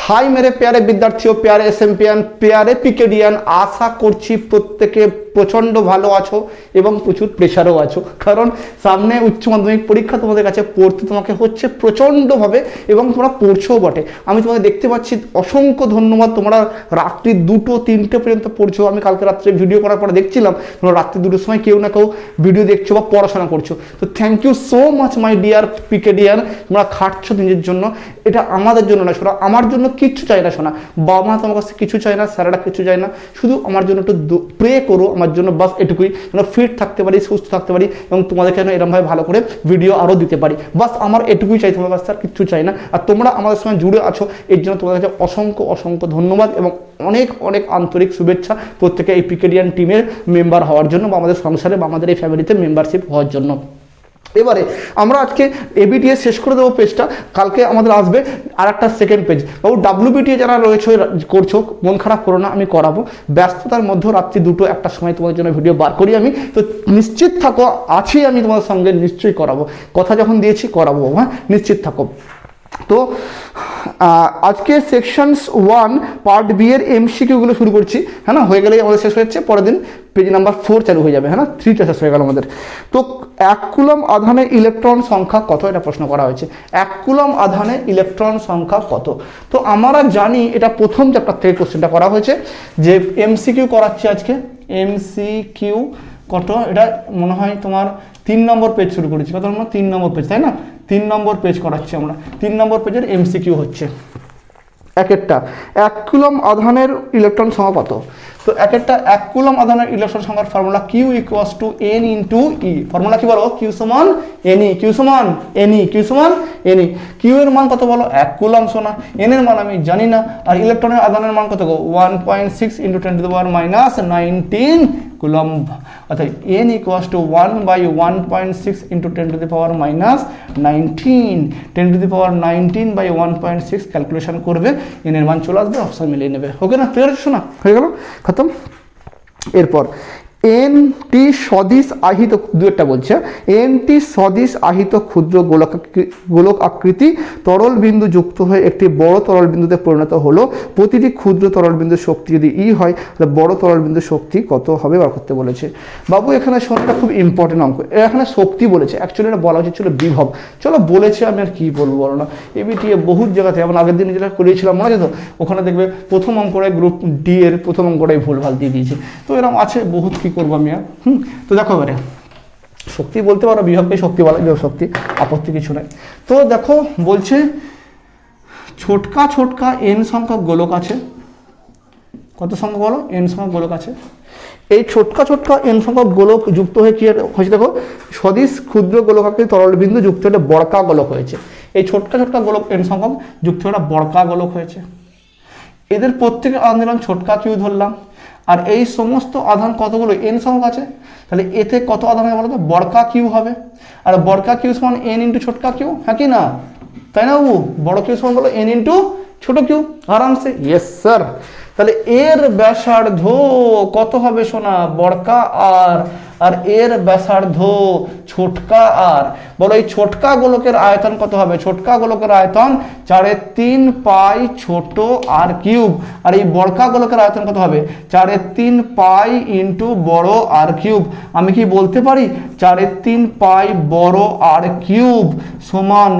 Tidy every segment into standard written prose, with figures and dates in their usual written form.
High মেরে প্যারে বিদ্যার্থী ও প্যারে এসএমপিয়ান, প্যারে পিকেডিয়ান, আশা করছি প্রত্যেকে প্রচণ্ড ভালো আছো এবং প্রচুর প্রেশারও আছো, কারণ সামনে উচ্চ মাধ্যমিক পরীক্ষা তোমাদের কাছে পড়তে তোমাকে হচ্ছে প্রচণ্ডভাবে এবং তোমরা পড়ছোও বটে। আমি তোমাদের দেখতে পাচ্ছি, অসংখ্য ধন্যবাদ। তোমরা রাত্রি 2টো 3টে পর্যন্ত পড়ছো। আমি কালকে রাত্রে ভিডিও করার পরে দেখছিলাম তোমরা রাত্রি 2টোর সময় কেউ না কেউ ভিডিও দেখছো বা পড়াশোনা করছো। তো thank you so much my dear পিকেডিয়ান, তোমরা খাটছো নিজের জন্য, এটা আমাদের জন্য না শোনা, আমার জন্য কিচ্ছু চাই না শোনা, বাবা মা তোমার কাছে কিছু চাই না, স্যারেরা কিছু চাই না, শুধু আমার জন্য একটু প্রে করো আমার জন্য, বাস এটুকুই, যেন ফিট থাকতে পারি, সুস্থ থাকতে পারি এবং তোমাদেরকে যেন এরকমভাবে ভালো করে ভিডিও আরও দিতে পারি, বাস আমার এটুকুই চাই, তোমার কাছে আর কিচ্ছু চাই না। আর তোমরা আমাদের সঙ্গে জুড়ে আছো, এর জন্য তোমাদের কাছে অসংখ্য অসংখ্য ধন্যবাদ এবং অনেক অনেক আন্তরিক শুভেচ্ছা প্রত্যেকে এই পিকেডিয়ান টিমের মেম্বার হওয়ার জন্য বা আমাদের সংসারে বা আমাদের এই ফ্যামিলিতে মেম্বারশিপ হওয়ার জন্য। এবারে আমরা আজকে এবিটিএস শেষ করে দেবো পেজটা, কালকে আমাদের আসবে আর একটা সেকেন্ড পেজ। বাবু ডাব্লিউবিটিএ যারা রয়েছে করছো, মন খারাপ করো না, আমি করাবো, ব্যস্ততার মধ্যে রাত্রি 2টো 1টার সময় তোমাদের জন্য ভিডিও বার করি আমি, তো নিশ্চিত থাকো আছি আমি তোমাদের সঙ্গে, নিশ্চয়ই করাবো, কথা যখন দিয়েছি করাবো, হ্যাঁ নিশ্চিত থাকো। তো আজকে সেকশনস 1 পার্ট বি এর এমসিকিউগুলো শুরু করছি, হ্যাঁ না, হয়ে গেলেই আমাদের শেষ হচ্ছে, পরের দিন পেজ নাম্বার 4 চালু হয়ে যাবে, হ্যাঁ না, 3টা শেষ হয়ে গেল আমাদের। তো 1 কুলম্ব আধানে ইলেকট্রন সংখ্যা কত, এটা প্রশ্ন করা হয়েছে। 1 কুলম্ব আধানে ইলেকট্রন সংখ্যা কত? তো আমরা জানি এটা প্রথম চ্যাপ্টার থেকে কোশ্চেনটা করা হয়েছে, যে এমসিকিউ করাচ্ছি আজকে, এমসিকিউ কত, এটা মনে হয় তোমার 3 নম্বর পেজ শুরু করেছি, কত নম্বর, 3 নম্বর পেজ, তাই না, 3 নম্বর পেজ করাচ্ছি আমরা, 3 নম্বর পেজের এমসিকিউ হচ্ছে। একটা 1 কুলম্ব আধানের ইলেকট্রন সংখ্যা কত? তো একটা 1 কুলম্ব আধানের ইলেকট্রন সংখ্যার formula Q equals to N into E। Formula কি বলো? Q সমান Ne, Q সমান Ne, Q সমান Ne। Q এর মান কত বলো? 1 কুলম্ব সোনা। N এর মান আমি জানি না, আর ইলেকট্রনের আধানের মান কত গো? 1.6 into 10 to the power minus 19 coulomb. অর্থাৎ N equals to 1/1.6 into 10 to the power minus 19, 10 to the power 19 by 1.6 calculation করবে, N এর মান চলে আসবে, অপশন মিলিয়ে নেবে। ওকে না, ক্লিয়ার শোনা হয়ে গেল, খতম। এরপর এনটি সদিশ আহিত, দুইটা বলছে, এনটি সদিশ আহিত ক্ষুদ্র গোলক আকৃতি তরল বিন্দু যুক্ত হয়ে একটি বড় তরল বিন্দুতে পরিণত হলো, প্রতিটি ক্ষুদ্র তরল বিন্দুর শক্তি যদি ই হয় তাহলে বড় তরল বিন্দুর শক্তি কত হবে বার করতে বলেছে। বাবু এখানে শোনাটা খুব ইম্পর্টেন্ট অঙ্ক, এখানে শক্তি বলেছে, অ্যাকচুয়ালি এটা বলা উচিত ছিল বিভব, চলো বলেছে, আমি আর কি বলবো বলো না, এবিটিএ বহুত জায়গাতে, আমরা আগের দিন যেটা করিয়েছিলাম মনে আছে তো, ওখানে দেখবে প্রথম অঙ্কটাই গ্রুপ ডি এর প্রথম অঙ্কটাই ভুলভাল দিয়ে দিয়েছে, তো এরকম আছে বহুত, কি করবো আমি আর। তো দেখো এবারে শক্তি বলতে পারো, বিভবকে শক্তি বলা, বিভব শক্তি, আপত্তি কিছু নাই। তো দেখো বলছে ছোটকা ছোটকা এন সংখ্যক গোলক আছে, কত সংখ্যক বলো? এন সংখ্যক গোলক আছে। এই ছোটকা ছোটকা এন সংখ্যক গোলক যুক্ত হয়ে কি হয়েছে দেখো, সদিশ ক্ষুদ্র গোলকাকৃতি তরল বিন্দু যুক্ত হয়ে বড়কা গোলক হয়েছে। এই ছোটকা ছোটকা গোলক এন সংখ্যক যুক্ত হয়ে বড়কা গোলক হয়েছে। এদের প্রত্যেকের আধান দিলাম ছোটকা কিউ ধরলাম, আর এই সমস্ত আধান কতগুলো এন সংখ্যক আছে, তাহলে এতে কত আধান হবে বলো তো? বড়কা কিউ হবে, আর বড়কা কিউ সমান এন ইন্টু ছোটকা কিউ, হ্যাঁ কি না, তাই না বাবু? বড় কিউ সমান বলো এন ইন্টু ছোট কিউ, আরামসে, ইয়েস স্যার। তাহলে এর ব্যাসার্ধ কত হবে সোনা? বড়কা আর, আর এর ব্যাসার্ধ ছোটকা আর। বলো এই ছোটকা গোলকের আয়তন কত হবে? ছোটকা গোলকের আয়তন 4/3 পাই ছোট আর কিউব, আর এই বড়কা গোলকের আয়তন কত হবে? 4/3 পাই ইন্টু বড় আর কিউব। আমি কি বলতে পারি 4/3 পাই বড় আর কিউব সমান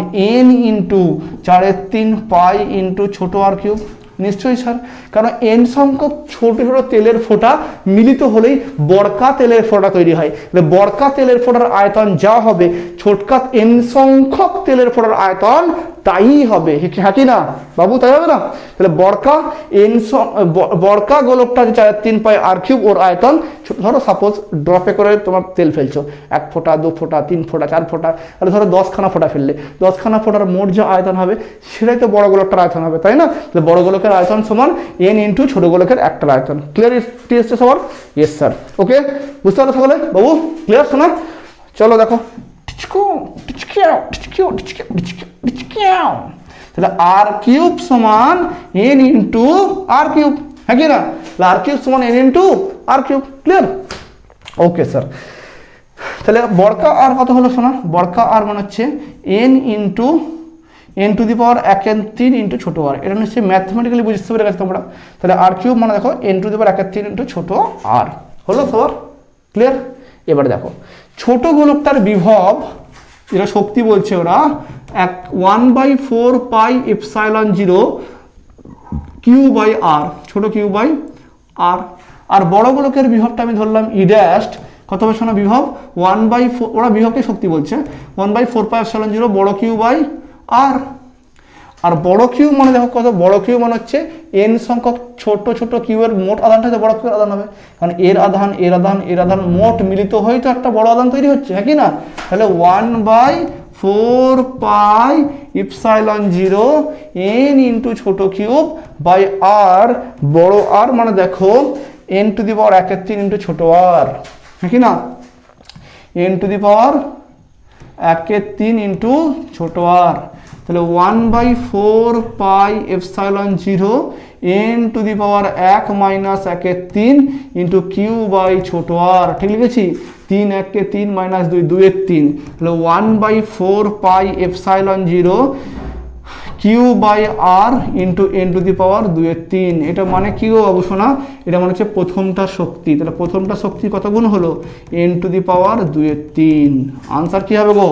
n ইন্টু 4/3 পাই ইন্টু ছোট আর কিউব? নিশ্চয়ই স্যার, কারণ এন সংখ্যক ছোট ছোট তেলের ফোঁটা মিলিত হলেই বড়কা তেলের ফোঁটা তৈরি হয়। বড়কা তেলের ফোঁটার আয়তন যা হবে, ছোটকা এন সংখ্যক তেলের ফোঁটার আয়তন তাই হবে, হ্যাঁ কি না বাবু? তাই হবে না? তাহলে বড়কা গোলকটা যে 4/3 পাই আর কিউব, ওর আয়তন, ধরো সাপোজ ড্রপে করে তোমার তেল ফেলছো, 1 ফোঁটা 2 ফোঁটা 3 ফোঁটা 4 ফোঁটা, তাহলে ধরো 10খানা ফোঁটা ফেললে, 10খানা ফোঁটার মোট যে আয়তন হবে সেটাই তো বড় গোলকটার আয়তন হবে, তাই না? তাহলে বড় গোলকের আয়তন সমান এন ইন্টু ছোট গোলকের একটার আয়তন। ক্লিয়ার টেস্ট সবার? Yes sir. ওকে, বুঝতে পারো সকলে বাবু? ক্লিয়ার শোনা? চলো দেখো, তাহলে আর কিউব সমান এন ইন্টু আর কিউব, হ্যাঁ কি না? আর কিউব সমান N into R cube. Clear? Okay sir. তাহলে বড়কা আর কত হলো শোনা? বড়কা আর মানে হচ্ছে N into N to the power 1/3 into ছোটো আর। এটা নিশ্চয়ই ম্যাথমেটিক্যালি বুঝতে পেরে গেছো তোমরা। তাহলে আর কিউব মানে দেখো N to the power 1/3 into ছোটো আর। হলো সবার ক্লিয়ার? এবারে দেখো ছোট গোলকটার বিভব, যেটা শক্তি বলছে ওরা, 1/4 পাই এপসাইলন 0 কিউ বাই আর, ছোট কিউ বাই আর। আর বড় গোলকের বিভবটা আমি ধরলাম ই ড্যাশ, কত হবে শোনা বিভব 1/4, ওরা বিভবকে শক্তি বলছে 1/4 পাই এপসাইলন 0 বড় কিউ বাই আর। আর বড় কিউ মানে দেখো কত, বড় কিউ মানে হচ্ছে এন সংখ্যক ছোট ছোট কিউয়ের মোট আধানটা বড় কিউর আধান হবে, কারণ এর আধান এর আধান এর আধান মোট মিলিত হয়ে তো একটা বড় আধান তৈরি হচ্ছে, হ্যাঁ কি না? তাহলে 1/4 পাই ইপসাইলন 0 এন ইন্টু ছোট কিউব বাই আর, বড় আর মানে দেখো N to the power 1/3 into ছোট আর, হ্যাঁ কি না? N to the power 1/3 into ছোট আর। তাহলে 1/4 pi epsilon 0 N to the power 1 minus 1/3 into Q by ছোট আর। ঠিক লিখেছি? 3 1 3 মাইনাস 2 2 3। তাহলে 1/4 pi epsilon 0 Q by R into N to the power 2/3। এটা মানে কি গো বাবু শোনা? এটা মানে হচ্ছে প্রথমটা শক্তি। তাহলে প্রথমটা শক্তি কত গুণ হলো? N to the power 2/3। Answer কি হবে গো?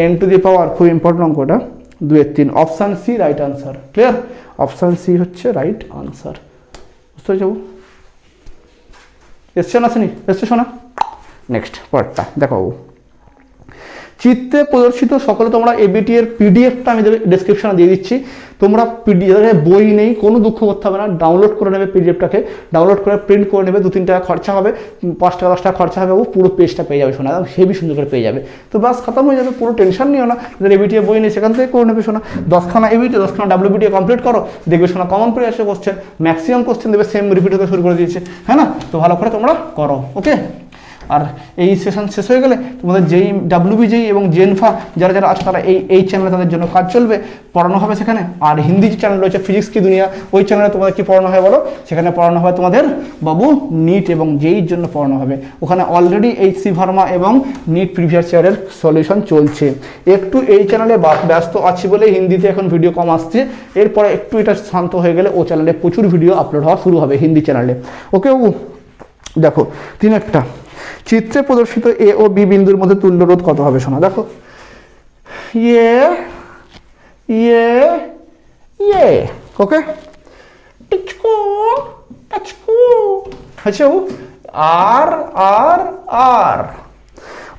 এন টু দি পাওয়ার, খুব ইম্পর্টেন্ট অঙ্কটা, 2/3। Option C right answer. Clear? Option C হচ্ছে রাইট আনসার। বুঝতে পেরেছ? এসছে না শুনি? এসছে শোনা? নেক্সট পরেরটা দেখো বাবু, চিত্রে প্রদর্শিত সকলে তোমরা এবিটি এর পিডিএফটা আমি ডেসক্রিপশনে দিয়ে দিচ্ছি। তোমরা পিডিএফ বই নেই কোনো দুঃখ করতে হবে না, ডাউনলোড করে নেবে পিডিএফটাকে, ডাউনলোড করে প্রিন্ট করে নেবে, 2-3 টাকা খরচা হবে, 5 টাকা 10 টাকা খরচা হবে, পুরো পেজটা পেয়ে যাবে শোনা, হেভি সুন্দর করে পেয়ে যাবে। তো বাস খতম হয়ে যাবে, পুরো টেনশন নিও না। যাদের এবিটি বই নেই সেখান থেকে করে নেবে শোনা। 10খানা এবিটি 10খানা ডাব্লিউবিটি কমপ্লিট করো, দেখবে শোনা কমন পেয়ে আসে কোশ্চেন, ম্যাক্সিমাম কোশ্চেন দেবে সেম রিপিট হতে শুরু করে দিয়েছে, হ্যাঁ না? তো ভালো করে তোমরা করো, ওকে? আর এই সেশন শেষ হয়ে গেলে তোমাদের যেই ডাব্লিউবি যেই এবং জেনফা যারা যারা আছে তারা এই চ্যানেলে তাদের জন্য কাজ চলবে, পড়ানো হবে সেখানে। আর হিন্দি যে চ্যানেল রয়েছে ফিজিক্স কি দুনিয়া, ওই চ্যানেলে তোমাদের কি পড়ানো হয় বলো? সেখানে পড়ানো হবে তোমাদের বাবু নিট এবং জেইর জন্য পড়ানো হবে। ওখানে অলরেডি এইচসি ভার্মা এবং নিট প্রিভিয়াস ইয়ারের সলিউশন চলছে। একটু এই চ্যানেলে ব্যস্ত আছি বলে হিন্দিতে এখন ভিডিও কম আসছে, এরপরে একটু এটা শান্ত হয়ে গেলে ও চ্যানেলে প্রচুর ভিডিও আপলোড হওয়া শুরু হবে হিন্দি চ্যানেলে, ওকে বাবু? দেখো 3 চিত্রে প্রদর্শিত এ ও বি বিন্দুর মধ্যে তুল্য রোধ কত হবে শোনা? দেখো ওকে আচ্ছা, আর আর আর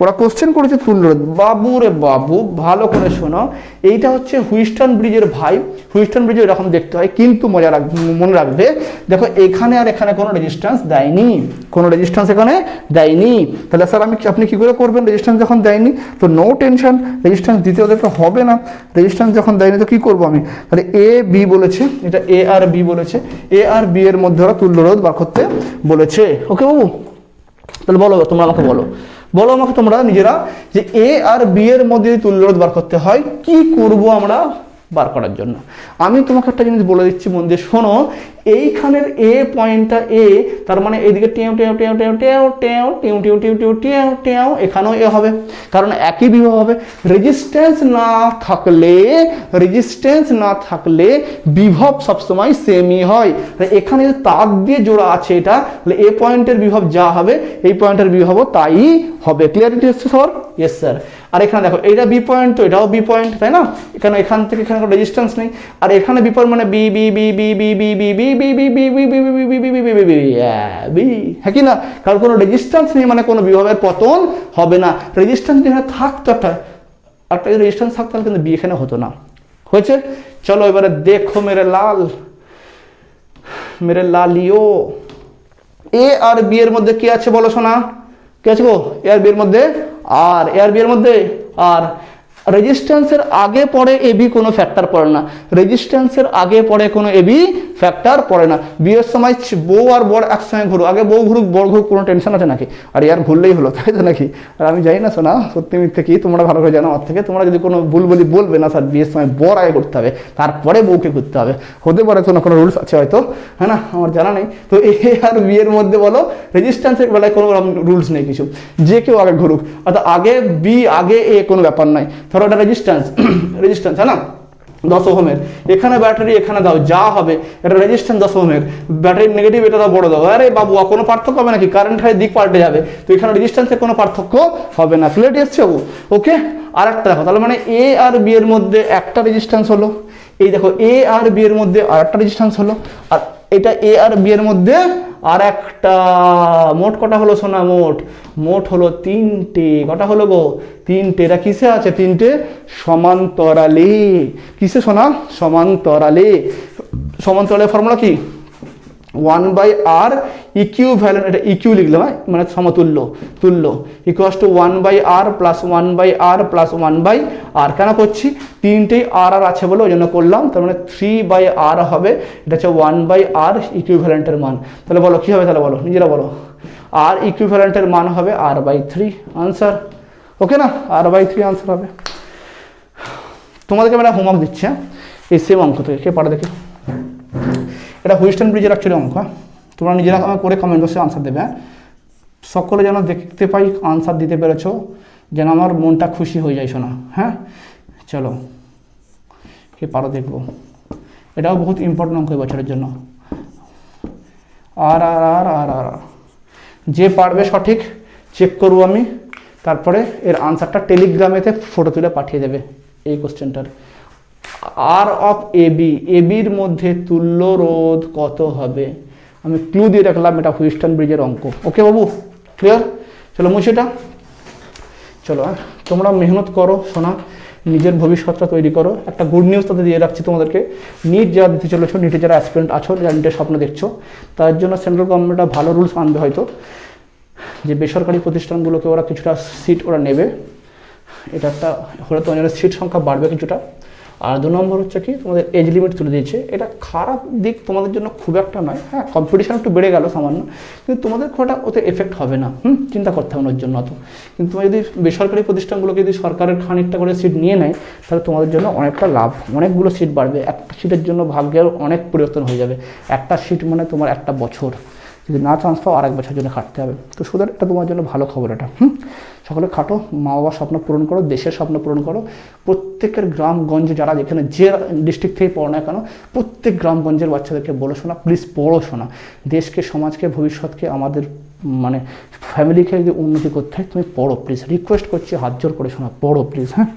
ওরা কোশ্চেন করেছে তুল্য রোধ। বাবু রে বাবু ভালো করে শোনো, এইটা হচ্ছে হুইস্টন ব্রিজের ভাই। হুইস্টন ব্রিজ এরকম দেখতে হয়, কিন্তু মনে রাখবে দেখো এখানে আর এখানে কোনো রেজিস্ট্যান্স দেয়নি, কোনো রেজিস্ট্যান্স এখানে দেয়নি। তাহলে স্যার আপনি কি করে করবেন? রেজিস্ট্যান্স যখন দেয়নি তো নো টেনশন, রেজিস্ট্যান্স দিতে ওদের তো হবে না। রেজিস্ট্যান্স যখন দেয়নি তো কি করবো আমি? তাহলে এ বি বলেছে, এটা এ আর বি বলেছে, এ আর বি এর মধ্যে ওরা তুল্য রোধ বার করতে বলেছে, ওকে বাবু? তাহলে বলো তোমরা আমাকে বলো আমাকে তোমরা নিজেরা যে এ আর বি এর মধ্যে তুল্য রোধ বার করতে হয় কি করব আমরা বার করার জন্য? আমি তোমাকে একটা জিনিস বলে দিচ্ছি, মন দিয়ে শোনো। এইখানের এ পয়েন্টটা এ, তার মানে এদিকে টেও টেও টেও টেও টেও টেও টেও টেও টেও টেও টেও টেও, এখানেও এ হবে, কারণ একই বিভব হবে। রেজিস্ট্যান্স না থাকলে বিভব সবসময় সেমই হয়। এখানে তার দিয়ে জোড়া আছে এটা, তাহলে এ পয়েন্টের বিভব যা হবে এই পয়েন্টের বিভব তাই হবে। ক্লিয়ারিটি হচ্ছে সবার? Yes sir. আর এখানে দেখো এটা বি পয়েন্ট, তো এটাও বি পয়েন্ট, তাই না? এখানে এখান থেকে এখানে কোনো রেজিস্ট্যান্স নেই, আর এখানে বি পয়েন্ট মানে B B B B B B B B B B B B B B B, হ্যাঁ কি না? কারণ কোনো রেজিস্ট্যান্স নেই মানে কোনো বিভবের পতন হবে না। রেজিস্ট্যান্স এখানে থাকতো একটা রেজিস্ট্যান্স থাকতো, কিন্তু বি এখানে হতো না। হয়েছে? চলো এবারে দেখো মেরে লালিও, এ আর বি এর মধ্যে কি আছে বলো শোনা? কি আছে গো? এ আর বি এর মধ্যে আর, এ আর বি এর মধ্যে আর। রেজিস্ট্যান্সের আগে পরে এবি কোনো ফ্যাক্টর পড়ে না, রেজিস্ট্যান্সের আগে পরে কোনো এবি ফ্যাক্টর পড়ে না। বিয়ের সময় বউ আর বর একসঙ্গে ঘুরুক, আগে বউ ঘুরুক বর ঘুরুক, কোনো টেনশন আছে নাকি? আর ইয়ার ঘুরলেই হলো, তাই তো নাকি? আর আমি জানি না শোনা সত্যি মিথ্যে কি, তোমরা ভালো করে জানো আমার থেকে। তোমরা যদি কোনো ভুল বলবে না স্যার বিয়ের সময় বর আগে করতে হবে তারপরে বউকে ঘুরতে হবে, হতে পারে কোনো রুলস আছে হয়তো, হ্যাঁ না? আমার জানা নেই। তো এ আর বিয়ের মধ্যে বলো রেজিস্ট্যান্সের বেলায় কোনো রুলস নেই কিছু, যে কেউ আগে ঘুরুক, অর্থাৎ আগে বি আগে এ কোনো ব্যাপার নয়। ধরো এটা রেজিস্ট্যান্স, হ্যাঁ না? 10 ওহমের, এখানে ব্যাটারি এখানে দাও যা হবে, এটা রেজিস্ট্যান্স 10 ওহমের, ব্যাটারি নেগেটিভ এটা দাও বড় দাও, আরে বাবু কোনো পার্থক্য হবে নাকি, কারেন্ট খালি দিক পাল্টে যাবে, তো এখানে রেজিস্ট্যান্সের কোনো পার্থক্য হবে না। ক্লিয়ার এসছে বাবু? ওকে, আর একটা দেখো, তাহলে মানে এ আর বি এর মধ্যে একটা রেজিস্ট্যান্স হলো, এই দেখো এ আর বি এর মধ্যে আর একটা রেজিস্ট্যান্স হলো, আর এটা এ আর বি এর মধ্যে আর একটা, মোট কটা হলো সোনা? মোট হলো 3টে। কটা হলো গো? 3টে। এটা কিসে আছে? 3টে সমান্তরালে। কিসে সোনা? সমান্তরালে। সমান্তরালের ফর্মুলা কি? 1/r ইকুইভ্যালেন্ট, এটা ইকিউ লিখলাম, মানে সমতুল্য, তুল্য, equals to 1/r plus 1/r plus 1/r। কেন করছি? 3টেই আর আর আছে বলে ওই জন্য করলাম, তার মানে 3/r হবে, এটা হচ্ছে 1/r ইকুইভ্যালেন্টের মান। তাহলে বলো কি হবে? তাহলে বলো, নিজেরা বলো। আর ইকুইভ্যালেন্টের মান হবে r/3, আনসার। ওকে না? r/3 আনসার হবে। তোমাদেরকে আমি একটা হোমওয়ার্ক দিচ্ছি, হ্যাঁ, এই সেম অঙ্ক থেকে, কে পারে দেখি। এটা হুইস্টন ব্রিজের অ্যাকচুয়ালি অঙ্ক, তোমরা নিজেরা করে কমেন্ট বক্সে আনসার দেবে, হ্যাঁ। সকলে যেন দেখতে পাই আনসার দিতে পেরেছো, যেন আমার মনটা খুশি হয়ে যায় শোনা, হ্যাঁ। চলো কে পারো দেখবো, এটাও বহুত ইম্পর্টেন্ট অঙ্ক এই বছরের জন্য। আর আর আর আর আর যে পারবে সঠিক চেক করবো আমি, তারপরে এর আনসারটা টেলিগ্রামেতে ফটো তুলে পাঠিয়ে দেবে এই কোশ্চেনটার। আর অফ এবি, এবির মধ্যে তুল্য রোধ কত হবে? আমি ক্লু দিয়ে রাখলাম, এটা হুইস্টন ব্রিজের অঙ্ক। ওকে বাবু, ক্লিয়ার? চলো মুছিটা, চলো তোমরা মেহনত করো শোনা, নিজের ভবিষ্যৎটা তৈরি করো। একটা গুড নিউজ তাদের দিয়ে রাখছি তোমাদেরকে, নিট যারা দিতে চলেছো, নিটে যারা অ্যাসপিরেন্ট আছো, যারা নিটের স্বপ্ন দেখছো, তার জন্য সেন্ট্রাল গভর্নমেন্টটা ভালো রুলস আনবে হয়তো, যে বেসরকারি প্রতিষ্ঠানগুলোকে ওরা কিছুটা সিট ওরা নেবে, এটা একটা হলে তোমাদের সিট সংখ্যা বাড়বে কিছুটা। আর 2 নম্বর হচ্ছে কি, তোমাদের এজ লিমিট তুলে দিয়েছে, এটা খারাপ দিক তোমাদের জন্য খুব একটা নয়, হ্যাঁ, কম্পিটিশন একটু বেড়ে গেল সামান্য, কিন্তু তোমাদের খুব একটা ওতে এফেক্ট হবে না, চিন্তা করতে হবে ওর জন্য অত। কিন্তু তোমার যদি বেসরকারি প্রতিষ্ঠানগুলোকে যদি সরকারের খানিকটা করে সিট নিয়ে নেয়, তাহলে তোমাদের জন্য অনেকটা লাভ, অনেকগুলো সিট বাড়বে। একটা সিটের জন্য ভাগ্যের অনেক পরিবর্তন হয়ে যাবে, একটা সিট মানে তোমার একটা বছর, যদি না চান্স পাও আর 1 বছর জন্য খাটতে হবে। তো সুতরাং এটা তোমার জন্য ভালো খবর এটা। সকলে খাটো, মা বাবার স্বপ্ন পূরণ করো, দেশের স্বপ্ন পূরণ করো। প্রত্যেকের গ্রামগঞ্জে যারা যেখানে যে ডিস্ট্রিক্ট থেকে পড়ো না কেন, প্রত্যেক গ্রামগঞ্জের বাচ্চাদেরকে বলো শোনা, প্লিজ পড়ো শোনা। দেশকে, সমাজকে, ভবিষ্যৎকে, আমাদের মানে ফ্যামিলিকে যদি উন্নতি করতে হয়, তুমি পড়ো প্লিজ, রিকোয়েস্ট করছি হাত জোর করে শোনা, পড়ো প্লিজ, হ্যাঁ।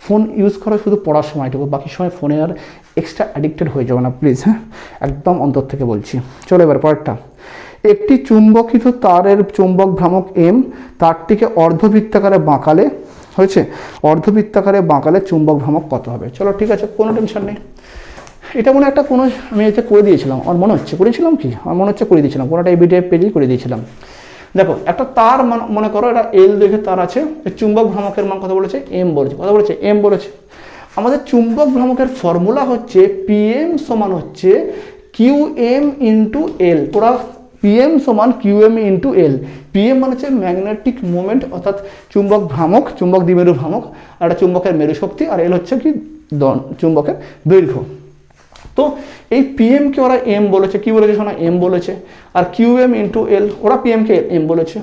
ফোন ইউজ করো শুধু পড়ার সময়টুকু, বাকি সময় ফোনে আর এক্সট্রা অ্যাডিক্টেড হয়ে যাবে না প্লিজ, হ্যাঁ, একদম অন্তর থেকে বলছি। চলো এবার পরেরটা। একটি চুম্বকিত তারের চুম্বক ভ্রামক এম, তারটিকে অর্ধবৃত্তাকারে বাঁকালে, হয়েছে, অর্ধবৃত্তাকারে বাঁকালে চুম্বক ভ্রামক কত হবে? চলো ঠিক আছে, কোনো টেনশন নেই। এটা মনে একটা কোনো আমি এতে করে দিয়েছিলাম, আমার মনে হচ্ছে করেছিলাম কি, আমার মনে হচ্ছে করে দিয়েছিলাম, কোনোটা এবিডিএফ পেজেই করে দিয়েছিলাম। দেখো একটা তার মনে করো এটা এল দৈর্ঘ্যে তার আছে, চুম্বক ভ্রামকের মান কত বলেছে? এম বলেছে। কত বলেছে? এম বলেছে। আমাদের চুম্বক ভ্রামকের ফর্মুলা হচ্ছে পিএম সমান হচ্ছে কিউএম ইন্টু এল। তোরা পিএম সমান কিউএম ইন্টু এল। পিএম মানে হচ্ছে ম্যাগনেটিক মোমেন্ট, অর্থাৎ চুম্বক ভ্রামক, চুম্বক দ্বিমেরু ভ্রামক, আর একটা চুম্বকের মেরু শক্তি, আর এল হচ্ছে কি চুম্বকের দৈর্ঘ্য। তো এই পিএমকে ওরা এম বলেছে, কি বলেছে শোনা? এম বলেছে। আর কিউএম ইন্টু এল, ওরা পিএমকে এম বলেছে,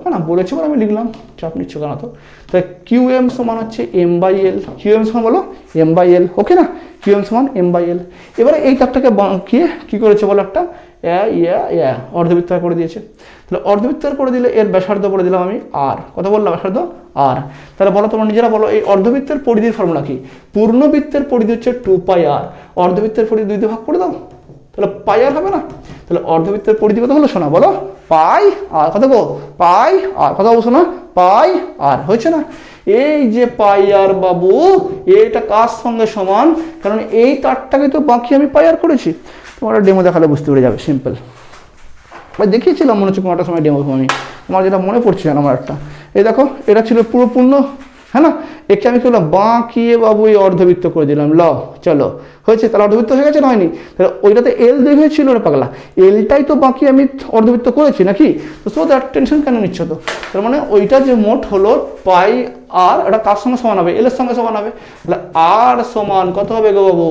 হ্যাঁ না, বলেছে বলে আমি লিখলাম, চাপ নিচ্ছ কেন তো। তাই কিউএম সমান হচ্ছে এম বাই এল, কিউএম সমান বলো এম বাই এল, ওকে না, কিউএম সমান এম বাই এল। এবারে এই তারটাকে বাঁকিয়ে কী করেছে বলো, একটা অর্ধবৃত্তাকার করে দিয়েছে। তাহলে অর্ধবৃত্তাকার করে দিলে এর ব্যাসার্ধ বলে দিলাম আমি আর, কত বললাম ব্যাসার্ধ? আর। তাহলে বলো তোমরা নিজেরা বলো, এই অর্ধবৃত্তের পরিধির ফর্মুলা কি? পূর্ণবৃত্তের পরিধি হচ্ছে 2πr, অর্ধবৃত্তের পরিধি 2 দিয়ে ভাগ করে দাও, তাহলে পাই আর হবে না? তাহলে অর্ধবৃত্তের পরিধি কত হলো শোনা, বলো পাই আর, কত গো? পাই আর, কত বলছো না? পাই আর, হয়েছে না? এই যে পাই আর বাবু, এটা কার সঙ্গে সমান? কারণ এই তারটাকে তো বাকি আমি পাই আর করেছি। তোমরা ডেমো দেখালে বুঝতে পেরে যাবে, সিম্পল। দেখিয়েছিলাম মনে হচ্ছে কোনো একটা সময় ডেমো, আমি আমার যেটা মনে পড়ছে না আমার একটা, এই দেখো এটা ছিল পুরো পূর্ণ, হ্যাঁ না, একে আমি করলাম বাঁকিয়ে বাবু এই অর্ধবৃত্ত করে দিলাম, ল চলো হয়েছে। তাহলে অর্ধবৃত্ত হয়ে গেছে না, হয়নি? তাহলে ওইটাতে এল দৈর্ঘ্য ছিল রে পাগলা, এলটাই তো বাকি আমি অর্ধবৃত্ত করেছি নাকি, তো সো দ্যাট টেনশন কেন নিচ্ছ? তো তার মানে ওইটা যে মোট হলো পাই আর, এটা কার সঙ্গে সমান হবে? এল এর সঙ্গে সমান হবে। তাহলে আর সমান কত হবে গো বাবু?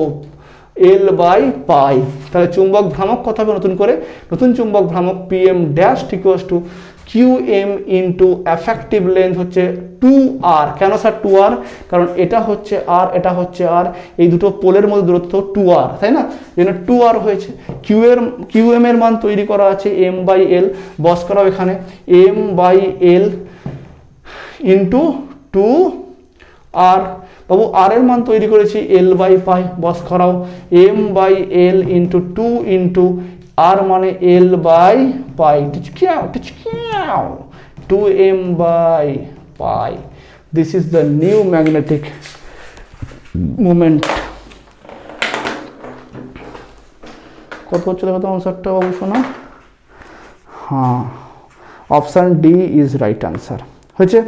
L by pi. তাহলে চুম্বক ভ্রামক কত হবে নতুন করে? নতুন চুম্বক ভ্রামক PM dash equals to Q M into effective length হচ্ছে 2r। কেন স্যার 2r? কারণ এটা হচ্ছে r, এটা হচ্ছে r, এই দুটো পোলের মধ্যে দূরত্ব 2r, তাই না? এই জন্য 2r হয়েছে। কিউ এম এর মান তৈরি করা আছে m/l, বস করাও এখানে m/l ইন্টু 2r। বাবু আর এর মান তৈরি করেছি l/π, বস করাও m/l ইন্টু 2 ইন্টু আর মানে l/π, 2m/π। This is the new magnetic moment। কত হচ্ছে দেখো তো আনসারটা বাবু শোনা। হ্যাঁ, option D is right answer হয়েছে।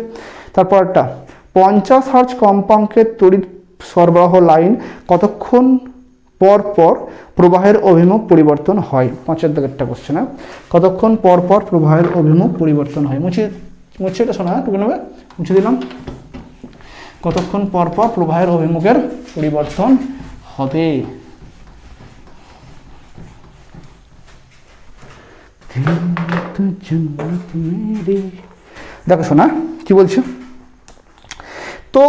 তারপরটা 50 হার্জ কম্পাঙ্কের তড়িৎ সরবরাহ লাইন কতক্ষণ পর পর প্রবাহের অভিমুখ পরিবর্তন হয়? 5 দাগেরটা কোশ্চেন। কতক্ষণ পর পর প্রবাহের অভিমুখ পরিবর্তন হয়? মুছে এটা শোনা, টুকে নেবে, মুছে দিলাম। কতক্ষণ পর পর প্রবাহের অভিমুখের পরিবর্তন হবে? দেখো শোনা কি বলছো তো,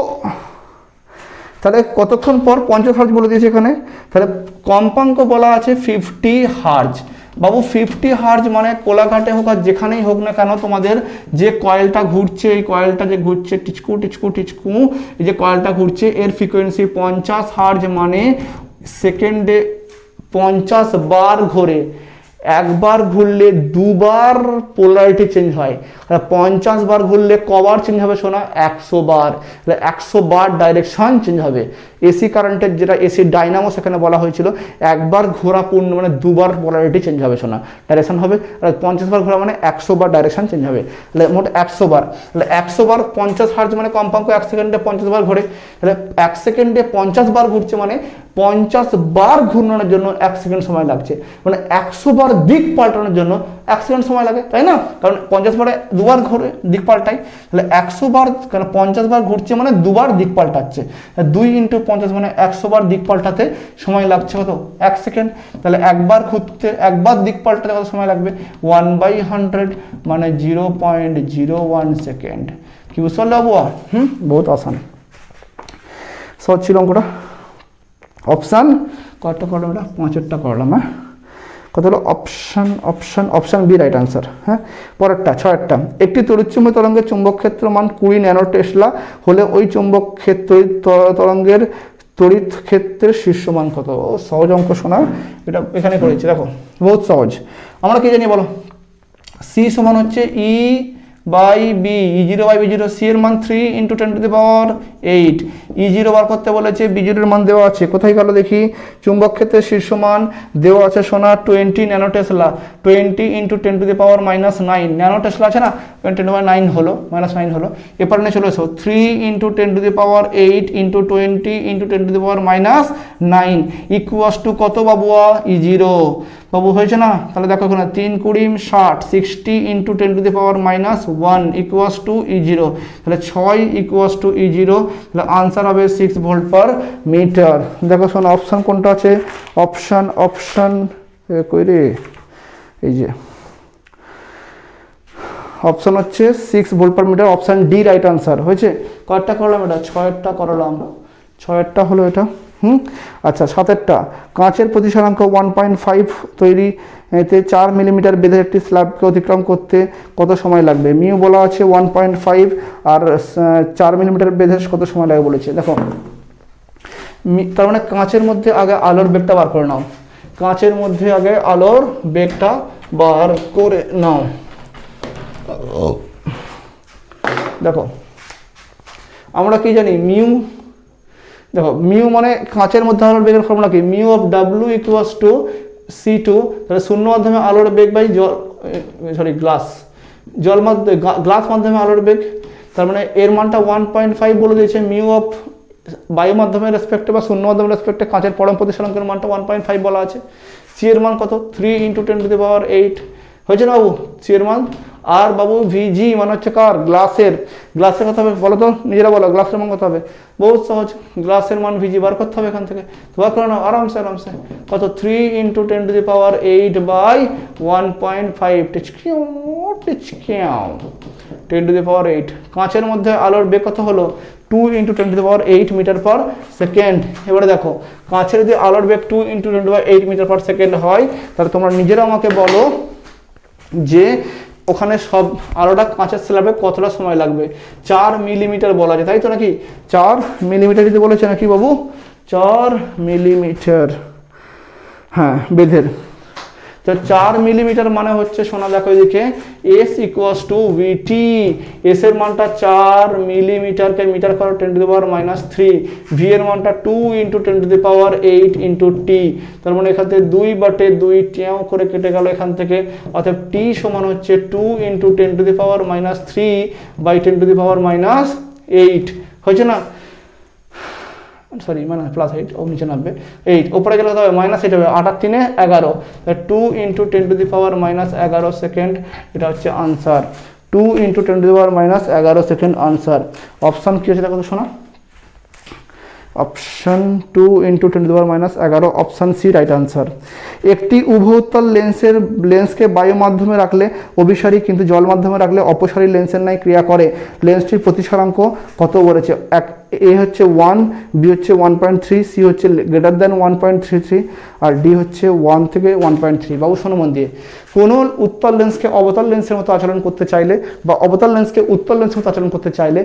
তাহলে কতক্ষণ পর 50 হার্জ বলে দিয়েছে এখানে, তাহলে কম্পাঙ্ক বলা আছে 50 হার্জ। বাবু 50 হার্জ মানে কোলাঘাটে হোক আর যেখানেই হোক না কেন, তোমাদের যে কয়েলটা ঘুরছে, এই কয়েলটা যে ঘুরছে টিচকু টিচকু টিচকু, এই যে কয়েলটা ঘুরছে এর ফ্রিকোয়েন্সি 50 হার্জ, মানে সেকেন্ডে 50 বার ঘোরে। একবার ঘুরলে দুবার পোলারিটি চেঞ্জ হয়। 50 বার ঘুরলে কবার চেঞ্জ হবে শোনা? 100 বার। 100 বার ডাইরেকশন চেঞ্জ হবে। এসি কারেন্টের যেটা এসি ডাইনামো সেখানে বলা হয়েছিল একবার ঘোরা পূর্ণ মানে দুবার পোলারিটি চেঞ্জ হবে শোনা, ডাইরেকশন হবে। আর 50 বার ঘোরা মানে 100 বার ডাইরেকশন চেঞ্জ হবে। তাহলে মোট 100 বার। তাহলে 100 বার 50 হার্জ মানে কম্পাঙ্ক 1 সেকেন্ডে 50 বার ঘোরে। তাহলে 1 সেকেন্ডে 50 বার ঘুরছে মানে 50 বার ঘূর্ণনের জন্য 1 সেকেন্ড সময় লাগছে, মানে 100 বার দিক পাল্টানোর জন্য 1 সেকেন্ড সময় লাগে, তাই না? কারণ 50 বারে দুবার ঘুরে দিক পাল্টায়। তাহলে 100 বার, কারণ 50 বার ঘুরছে মানে দুবার দিক পাল্টাচ্ছে। 2 ইন্টু 50 মানে 100 বার দিক পাল্টাতে সময় লাগছে কত? 1 সেকেন্ড। তাহলে একবার ঘুরতে, একবার দিক পাল্টাতে কত সময় লাগবে? 1/100 মানে 0.01 সেকেন্ড। কি বুঝতে পারলে বাবু? বহুত আসান। সহজ ছিল অঙ্কটা। অপশান কতটা করলাম? এটা 5টা করলাম। হ্যাঁ, কত হলো? Option B right answer. হ্যাঁ, পরেরটা 6টা। একটি তড়িৎচুম্বী তরঙ্গের চুম্বক ক্ষেত্র মান 20 ন্যানো টেসলা হলে ওই চুম্বক তরঙ্গের তড়িৎ ক্ষেত্রের শীর্ষ মান কত? সহজ অঙ্ক শোনা, এটা এখানে করেছি, দেখো বহুত সহজ। আমরা কি জানি বলো? সি সমান হচ্ছে E/B, E0/B0, সি এর মান 3 × 10⁸। E0 বার করতে বলেছে, B0 এর মান দেওয়া আছে, কোথায় গেল দেখি? চুম্বক ক্ষেত্রের শীর্ষ মান দেওয়া আছে সোনা 20 ন্যানো টেসলা। 20 × 10⁻⁻9 ন্যানো টেসলা আছে না, 10⁻9 হলো, -9 হলো। এরপর নিয়ে চলে এসো 3 × 10⁸ × 20 × 10⁻9 ইকুয়াস টু কত বাবুয়া? E0 বাবু, হয়েছে না? তাহলে দেখো এখানে 3 × 20 = 60 × 10⁻⁻1 ইকুয়াস টু E0। তাহলে 6 ইকুয়াস টু E0। তাহলে আনসার হবে 6 ভোল্ট পার মিটার। দেখো শোনো অপশান কোনটা আছে? অপশান কই রে, এই যে অপশান হচ্ছে 6 volt per metre, option D right answer হয়েছে। কয়টা করলাম? এটা 6টা করলাম। 6টা হলো এটা। আচ্ছা, 7টা। কাঁচের প্রতিসরাঙ্ক 1.5 তৈরি এতে 4 মিলিমিটার বেধের একটি স্ল্যাবকে অতিক্রম করতে কত সময় লাগবে? মিউ বলা আছে 1.5 আর 4 মিলিমিটার বেধের কত সময় লাগবে বলেছে। দেখো তার মানে কাঁচের মধ্যে আগে আলোর বেগটা বার করে নাও। কাঁচের মধ্যে আগে আলোর বেগটা বার করে নাও। দেখো আমরা কি জানি? মিউ, দেখো মিউ মানে কাঁচের মধ্যে আলোর বেগের ফর্মুলা কি? Mu of W equals to C2। তাহলে শূন্য মাধ্যমে আলোর বেগ বাই গ্লাস মাধ্যমে আলোর বেগ। তার মানে এর মানটা 1.5 বলে দিয়েছে। মিউ অফ বায়ু মাধ্যমের রেসপেক্টে বা শূন্য মাধ্যমের রেসপেক্টে কাঁচের পরম প্রতিসরাঙ্কের মানটা 1.5 বলা আছে। সি এর মান কত? 3 × 10⁸ হয়েছে না বাবু সি এর মান? আর বাবু ভিজি মানে হচ্ছে কার? গ্লাসের কত হবে বলো তো, নিজেরা বলো, গ্লাসের মান কত হবে? বহুত সহজ, গ্লাসের মান ভিজি বার করতে হবে এখান থেকে, বার করে নাও আরামসে। কত? 3 × 10⁸/1.5। 10⁸ কাঁচের মধ্যে আলোর বেগ কত হলো 2 × 10⁸ মিটার পার সেকেন্ড। এবারে দেখো কাঁচের যদি আলোর বেগ 2 × 10⁸ মিটার পার সেকেন্ড হয়, তাহলে তোমরা নিজেরা আমাকে বলো যে ওখানে সব আলোটা কাঁচের স্ল্যাবে কতটা সময় লাগবে। 4 মিলিমিটার বলা যায়, তাই তো নাকি? 4 মিলিমিটার যদি বলেছে নাকি বাবু, 4 মিলিমিটার, হ্যাঁ বেধের। তো 4 মিলিমিটার মানে হচ্ছে, শোনা দেখো এদিকে, S = VT। এস এর মানটা 4 মিলিমিটারকে মিটার করো 10⁻³ ভি এর মানটা 2 × 10⁸ × T। তার মানে এখান থেকে 2/2 ট্যাও করে কেটে গেল এখান থেকে, অর্থাৎ T সমান হচ্ছে 2 × 10⁻³/10⁻8 হয়েছে না? সরি মানে +8, ও নিচে নামবে 8, ওপরে গেলে হবে -8 হবে, 8 আর 3 11, 2 × 10⁻11 সেকেন্ড, এটা হচ্ছে আনসার। 2 × 10⁻11 second answer. অপশান কি আছে দেখো তো শোনা, option 2 × 10⁻11, option C right answer. একটি উভয়তল লেন্সকে বায়ু মাধ্যমে রাখলে অভিসারী, কিন্তু জল মাধ্যমে রাখলে অপসারী লেন্সের ন্যায় ক্রিয়া করে। লেন্সটির প্রতিসরাঙ্ক কত বলেছে? এ হচ্ছে 1, বি হচ্ছে 1.3, সি হচ্ছে >1.33 আর ডি হচ্ছে 1 থেকে 1.3। বাবু শোনো মন দিয়ে, কোনো উত্তল লেন্সকে অবতল লেন্সের মতো আচরণ করতে চাইলে বা অবতল লেন্সকে উত্তল লেন্সের মতো আচরণ করতে চাইলে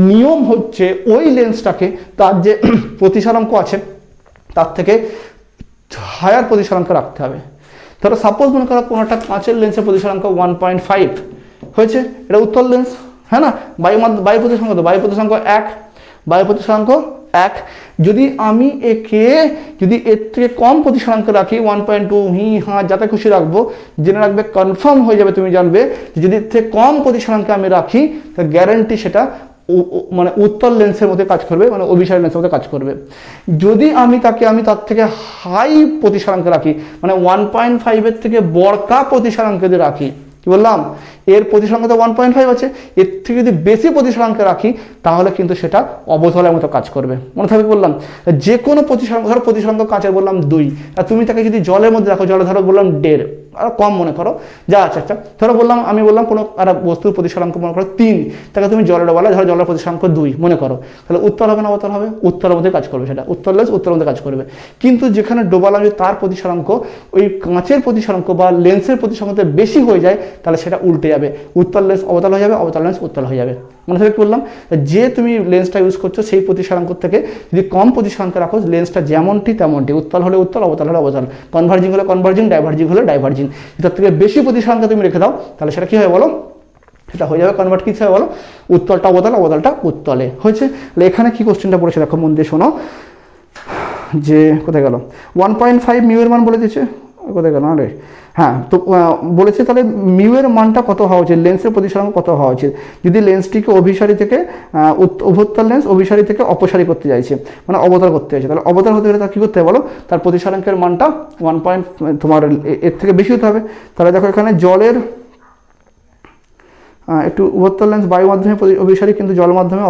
নিয়ম হচ্ছে ওই লেন্সটাকে তার যে প্রতিসরাঙ্ক আছে তার থেকে হায়ার প্রতিসরাঙ্ক রাখতে হবে। ধরো সাপোজ মনে করো কোনো একটা কাঁচের লেন্সের প্রতিসরাঙ্ক 1.5 হয়েছে, এটা উত্তল লেন্স, হ্যাঁ না? বায়ু প্রতিসরাঙ্ক তো বায়ু প্রতিসরাঙ্ক 1, বায়ু প্রতিসরাঙ্ক 1। যদি আমি একে যদি এর থেকে কম প্রতিসরাঙ্ক রাখি 1.2, যাতে খুশি রাখবো, জেনে রাখবে, কনফার্ম হয়ে যাবে, তুমি জানবে যদি এর থেকে কম প্রতিসরাঙ্কে আমি রাখি তো গ্যারান্টি সেটা মানে উত্তল লেন্সের মধ্যে কাজ করবে, মানে অভিসারী লেন্সের মধ্যে কাজ করবে। যদি আমি তার থেকে হাই প্রতিসরাঙ্কে রাখি, মানে 1.5 এর থেকে বড়কা প্রতিসরাঙ্কে যদি রাখি, কি বললাম, এর প্রতিসরাঙ্ক তো 1.5 আছে, এর থেকে যদি বেশি প্রতিসরাঙ্কে রাখি তাহলে কিন্তু সেটা অবতলের মতো কাজ করবে। মনে থাকবে বললাম, যে কোনো প্রতিসরাঙ্ক, ধরো প্রতিসরাঙ্ক কাঁচের বললাম 2, আর তুমি তাকে যদি জলের মধ্যে রাখো, জলে ধরো বললাম 1.5, আর কম মনে করো যা আছে একটা, ধরো আমি বললাম কোনো একটা বস্তুর প্রতিসরাঙ্ক মনে করো 3, তাকে তুমি জলের বলা, ধরো জলের প্রতিসরাঙ্ক 2 মনে করো, তাহলে উত্তল হবে না অবতল হবে? উত্তলের মধ্যে কাজ করবে সেটা, উত্তল লেন্স উত্তলের মধ্যে কাজ করবে। কিন্তু যেখানে ডোবালাম যদি তার প্রতিসরাঙ্ক ওই কাঁচের প্রতিসরাঙ্ক বা লেন্সের প্রতিসরাঙ্কতে বেশি হয়ে যায়, তাহলে সেটা উল্টে যাবে, উত্তল লেন্স অবতল হয়ে যাবে, অবতল লেন্স উত্তল হয়ে যাবে। মনে থাকবে কি বললাম, যে তুমি লেন্সটা ইউজ করছো সেই প্রতিসরাঙ্ক থেকে যদি কম প্রতিসরাঙ্কে রাখো, লেন্সটা যেমনটি তেমনটি, উত্তল হলে উত্তল, অবতল হলে অবতল, কনভার্জিং হলে কনভার্জিং, ডাইভার্জিং হলে ডাইভার্জিং। তার থেকে বেশি প্রতিসরাঙ্ক তুমি রেখে দাও, তাহলে সেটা কি হয় বলো, সেটা হয়ে যাবে কনভার্ট। কি হয় বলো, উত্তলটা অবতল, অবতলটা উত্তলে হয়েছে। তাহলে এখানে কি কোশ্চেনটা পড়েছে দেখো মন দিয়ে শোনো, যে কোথায় গেল 1.5 মিউ এর মান বলে দিচ্ছে, কোথায় গেল, আরে হ্যাঁ, তো বলেছে তাহলে মিউ এর মানটা কত হওয়া উচিত, লেন্সের প্রতিসরাঙ্ক কত হওয়া উচিত, যদি লেন্সটিকে অভিসারী থেকে উভয়তল লেন্স অভিসারী থেকে অপসারী করতে চাইছে, মানে অবতল করতে চাইছে, তাহলে অবতল হতে গেলে তার কী করতে হবে বলো, তার প্রতিসরাঙ্কের মানটা 1. তোমার এর থেকে বেশি হতে হবে। তাহলে দেখো এখানে জলের একটু উভয়তল লেন্স বায়ু মাধ্যমে অভিসারী, কিন্তু জল মাধ্যমে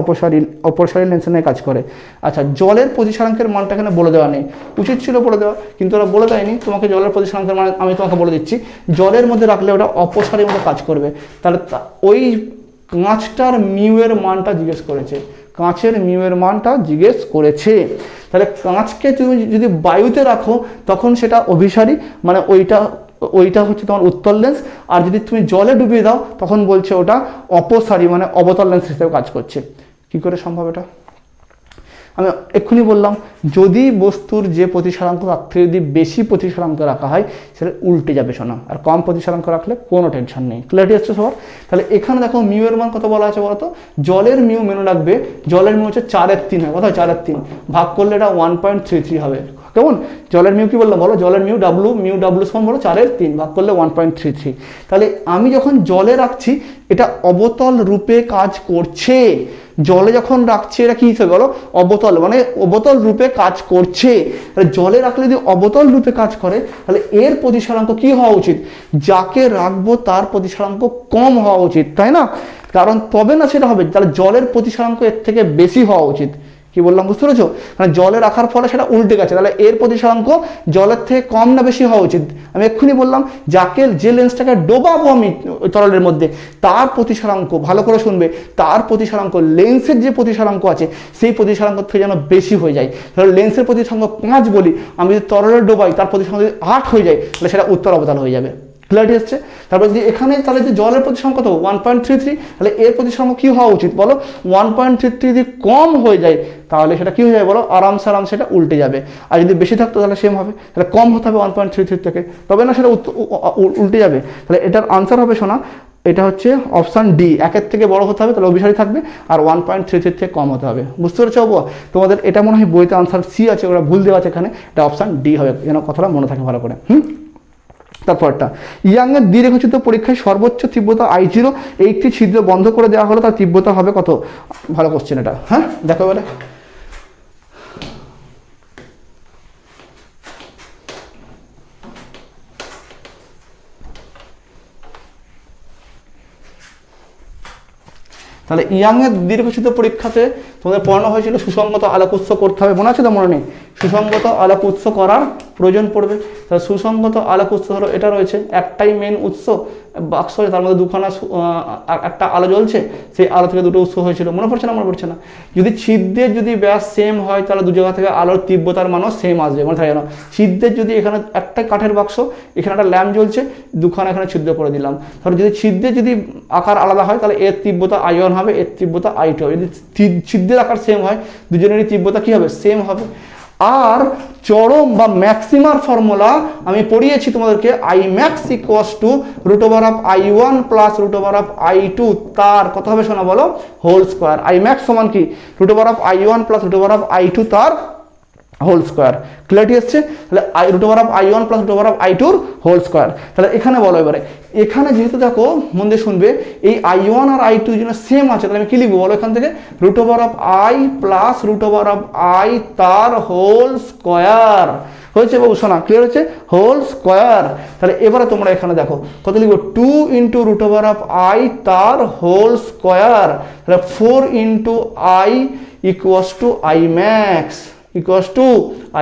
অপসারী লেন্সের নিয়ে কাজ করে। আচ্ছা, জলের প্রতিসরাঙ্কের মানটা এখানে বলে দেওয়া নেই, উচিত ছিল বলে দেওয়া, কিন্তু ওরা বলে দেয়নি। তোমাকে জলের প্রতিসরাঙ্কের মান আমি তোমাকে বলে দিচ্ছি, জলের মধ্যে রাখলে ওটা অপসারীর মতো কাজ করবে। তাহলে ওই কাঁচটার মিউ এর মানটা জিজ্ঞেস করেছে, কাঁচের মিউ এর মানটা জিজ্ঞেস করেছে। তাহলে কাঁচকে তুমি যদি বায়ুতে রাখো তখন সেটা অভিসারী, মানে ওইটা হচ্ছে তোমার উত্তল লেন্স, আর যদি তুমি জলে ডুবিয়ে দাও তখন বলছে ওটা অপসারী, মানে অবতল লেন্স হিসেবে কাজ করছে। কি করে সম্ভব এটা? আমি এক্ষুনি বললাম, যদি বস্তুর যে প্রতিসরাঙ্ক তার থেকে যদি বেশি প্রতিসরাঙ্ক রাখা হয় সেটা উল্টে যাবে শোনা, আর কম প্রতিসরাঙ্ক রাখলে কোনো টেনশন নেই। ক্লিয়ারিটি আসছে সবার? তাহলে এখানে দেখো মিউ এর মান কত বলা আছে বলতো, জলের মিউ মেনু রাখবে, জলের মিউ হচ্ছে 4/3 হয়, কোথায় 4/3 ভাগ করলে এটা 1.33 হবে। কেমন, জলের মিউ কি বললাম বলো, জলের মিউ ডাব্লু সমান বলো 4/3 ভাগ করলে 1.33। তাহলে আমি যখন জলে রাখছি এটা অবতল রূপে কাজ করছে, জলে যখন রাখছি এটা কি হিসেবে বলো, অবতল, মানে অবতল রূপে কাজ করছে। তাহলে জলে রাখলে যদি অবতল রূপে কাজ করে তাহলে এর প্রতিসরাঙ্ক কি হওয়া উচিত, যাকে রাখবো তার প্রতিসরাঙ্ক কম হওয়া উচিত, তাই না? কারণ তবে না সেটা হবে, তাহলে জলের প্রতিসরাঙ্ক এর থেকে বেশি হওয়া উচিত। কি কি বললাম বুঝতে পেরেছো? মানে জলে রাখার ফলে সেটা উল্টে গেছে, তাহলে এর প্রতিসরাঙ্ক জলের থেকে কম না বেশি হওয়া উচিত। আমি এক্ষুনি বললাম যাকে যে লেন্সটাকে ডোবাবো আমি তরলের মধ্যে তার প্রতিসরাঙ্ক, ভালো করে শুনবে, তার প্রতিসরাঙ্ক লেন্সের যে প্রতিসরাঙ্ক আছে সেই প্রতিসরাঙ্ক থেকে যেন বেশি হয়ে যায়। তাহলে লেন্সের প্রতিসরাঙ্ক 5 বলি, আমি যদি তরলে ডোবাই তার প্রতিসরাঙ্ক যদি 8 হয়ে যায় তাহলে সেটা উত্তর অবতাল হয়ে যাবে। ক্লিয়ারিটি হচ্ছে? তারপর যদি এখানে তাহলে যে জলের প্রতিসরাঙ্ক কত 1.33, তাহলে এর প্রতিসরাঙ্ক কি হওয়া উচিত বলো? 1.33 যদি কম হয়ে যায় তাহলে সেটা কি হয়ে যাবে বলো? আরামসে সেটা উল্টে যাবে। আর যদি বেশি থাকতো তাহলে সেম হবে, তাহলে কম হতে হবে 1.33 থেকে, তবে না সেটা উল্টে যাবে। তাহলে এটার আনসার হবে শোনা, এটা হচ্ছে অপশান ডি, 1-এর থেকে বড় হতে হবে তাহলে অভিসারী থাকবে, আর 1.33 থেকে কম হতে হবে। বুঝতে পেরেছো? তোমাদের এটা মনে হয় বইতে আনসার সি আছে, ওরা ভুল দেওয়া আছে, এখানে এটা অপশান ডি হবে, যেন কথাটা মনে থাকে ভালো করে। তারপরটা, ইয়াংয়ের দ্বিরেখাচিত্র পরীক্ষায় সর্বোচ্চ তীব্রতা I0, একটি ছিদ্র বন্ধ করে দেওয়া হলো, তার তীব্রতা হবে কত? ভালো কোশ্চেন এটা। হ্যাঁ দেখো এবারে, তাহলে ইয়াংয়ের দীর্ঘচ্ছিদ্র পরীক্ষাতে তোমাদের পড়ানো হয়েছিল সুসংগত আলোক উৎস করতে হবে, মনে আছে তো? মনে নেই? সুসংগত আলোক উৎস করার প্রয়োজন পড়বে। তাহলে সুসংগত আলোক উৎস ধরো এটা রয়েছে, একটাই মেন উৎস বাক্স, তার মধ্যে দুখানা একটা আলো জ্বলছে, সেই আলো থেকে দুটো উৎস হয়েছিল, মনে পড়ছে না? মনে পড়ছে না? যদি ছিদ্রের যদি ব্যাস সেম হয় তাহলে দু জায়গা থেকে আলোর তীব্রতার মানও সেম আসবে, মনে থাকে না? ছিদ্রের যদি এখানে একটা কাঠের বাক্স, এখানে একটা ল্যাম্প জ্বলছে, দুখানা এখানে ছিদ্র করে দিলাম, তাহলে যদি ছিদ্রের যদি আকার আলাদা হয় তাহলে এর তীব্রতা I1 হবে, এর তীব্রতা I2 হবে। যদি ছিদ্রের আকার সেম হয় দুজনেরই তীব্রতা কি হবে? সেম হবে। আর চরম বা ম্যাক্সিমার ফর্মুলা আমি পড়িয়েছি তোমাদেরকে, Imax √I1 +√I2, তার কত হবে শোনা বলো? Whole square. Imax সমান কি? √I1 +√I2 তার হোল স্কোয়ার। ক্লিয়ারিটি আসছে? তাহলে √I1 +√I2 হোল স্কোয়ার। তাহলে এখানে বলো এবারে, এখানে যেহেতু দেখো মন দিয়ে শুনবে, এই I1 আর I2 যেন সেম আছে, তাহলে আমি কি লিখবো বলো? এখান থেকে √I +√I তার হোল স্কোয়ার হয়েছে বাবু, শোনা ক্লিয়ার হচ্ছে? Whole square. তাহলে এবারে তোমরা এখানে দেখো কত লিখবো? 2 × √I তার হোল স্কোয়ার, তাহলে 4 × I = Imax